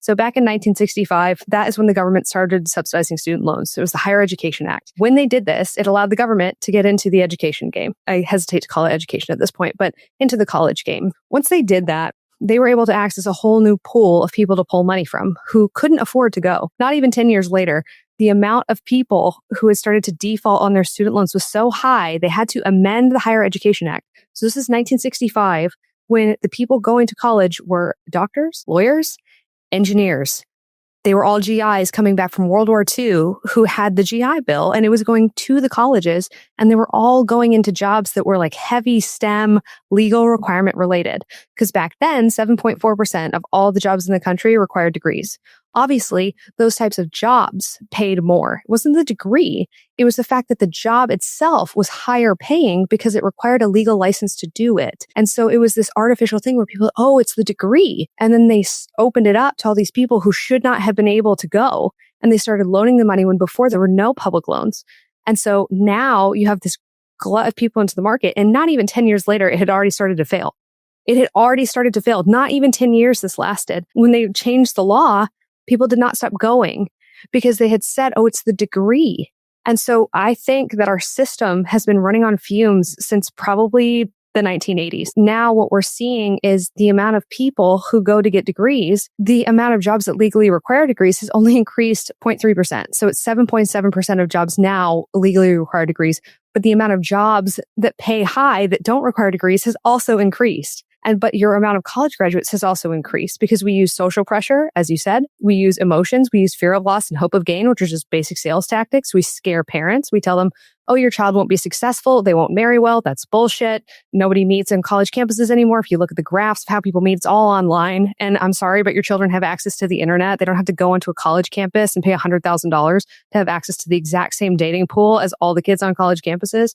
So back in 1965, that is when the government started subsidizing student loans. It was the Higher Education Act. When they did this, it allowed the government to get into the education game. I hesitate to call it education at this point, but into the college game. Once they did that, they were able to access a whole new pool of people to pull money from who couldn't afford to go. Not even 10 years later, the amount of people who had started to default on their student loans was so high, they had to amend the Higher Education Act. So this is 1965, when the people going to college were doctors, lawyers, engineers. They were all GIs coming back from World War II who had the GI Bill, and it was going to the colleges, and they were all going into jobs that were like heavy STEM, legal requirement related. Because back then, 7.4% of all the jobs in the country required degrees. Obviously, those types of jobs paid more. It wasn't the degree. It was the fact that the job itself was higher paying because it required a legal license to do it. And so it was this artificial thing where people, oh, it's the degree. And then they opened it up to all these people who should not have been able to go. And they started loaning the money when before there were no public loans. And so now you have this glut of people into the market. And not even 10 years later, it had already started to fail. It had already started to fail. Not even 10 years this lasted. When they changed the law, people did not stop going because they had said, oh, it's the degree. And so I think that our system has been running on fumes since probably the 1980s. Now what we're seeing is the amount of people who go to get degrees, the amount of jobs that legally require degrees has only increased 0.3%. So it's 7.7% of jobs now legally require degrees, but the amount of jobs that pay high that don't require degrees has also increased. But your amount of college graduates has also increased because we use social pressure, as you said. We use emotions. We use fear of loss and hope of gain, which are just basic sales tactics. We scare parents. We tell them, oh, your child won't be successful. They won't marry well. That's bullshit. Nobody meets in college campuses anymore. If you look at the graphs of how people meet, it's all online. And I'm sorry, but your children have access to the internet. They don't have to go onto a college campus and pay $100,000 to have access to the exact same dating pool as all the kids on college campuses.